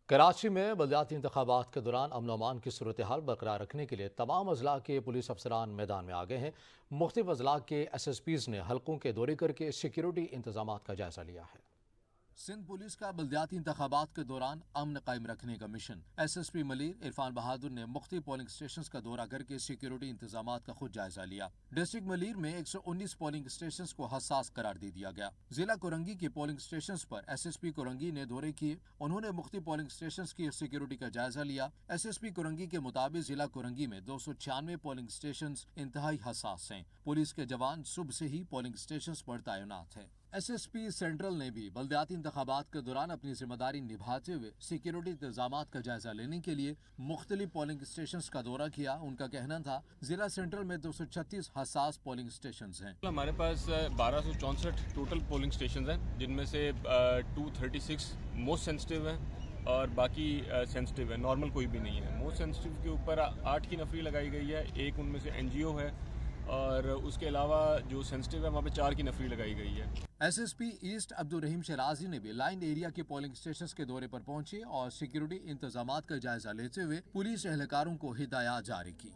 کراچی میں بلدیاتی انتخابات کے دوران امن و امان کی صورتحال برقرار رکھنے کے لیے تمام اضلاع کے پولیس افسران میدان میں آگئے ہیں۔ مختلف اضلاع کے ایس ایس پیز نے حلقوں کے دورے کر کے سیکیورٹی انتظامات کا جائزہ لیا ہے۔ سندھ پولیس کا بلدیاتی انتخابات کے دوران امن قائم رکھنے کا mission. S S P Malir Irfan Bahadur نے مختلف پولنگ اسٹیشنز کا دورہ کر کے سیکیورٹی انتظامات کا خود جائزہ لیا۔ ڈسٹرکٹ ملیر میں 119 پولنگ اسٹیشنز کو حساس قرار دے دیا گیا۔ ضلع کورنگی کے پولنگ اسٹیشنز پر ایس ایس پی کورنگی نے دورے کیے۔ انہوں نے مختلف پولنگ اسٹیشنز کی سیکیورٹی کا جائزہ لیا۔ ایس ایس پی کورنگی کے مطابق ضلع کورنگی میں 296 پولنگ اسٹیشنز انتہائی حساس ہیں۔ پولیس کے جوان صبح سے ہی پولنگ اسٹیشنز پر تعینات ہیں۔ ایس ایس پی سینٹرل نے بھی بلدیاتی انتخابات کے دوران اپنی ذمہ داری نبھاتے ہوئے سیکیورٹی انتظامات کا جائزہ لینے کے لیے مختلف پولنگ اسٹیشنز کا دورہ کیا۔ ان کا کہنا تھا ضلع سینٹرل میں 236 حساس پولنگ اسٹیشنز ہیں۔ ہمارے پاس 1264 ٹوٹل پولنگ اسٹیشنز ہیں، جن میں سے 236 موسٹ سینسٹیو ہیں اور باقی سینسٹیو ہیں، نارمل کوئی بھی نہیں ہے۔ موسٹ سینسٹیو کے اوپر 8 کی نفری لگائی گئی ہے، ایک ان میں سے این جی او ہے، اور اس کے علاوہ جو سینسٹیو ہے وہاں پہ 4 کی نفری لگائی گئی ہے۔ S S P east Abdul Rahim Shirazi نے بھی لائن ایریا کے پولنگ اسٹیشنز کے دورے پر پہنچے اور سیکیورٹی انتظامات کا جائزہ لیتے ہوئے پولیس اہلکاروں کو ہدایات جاری کی۔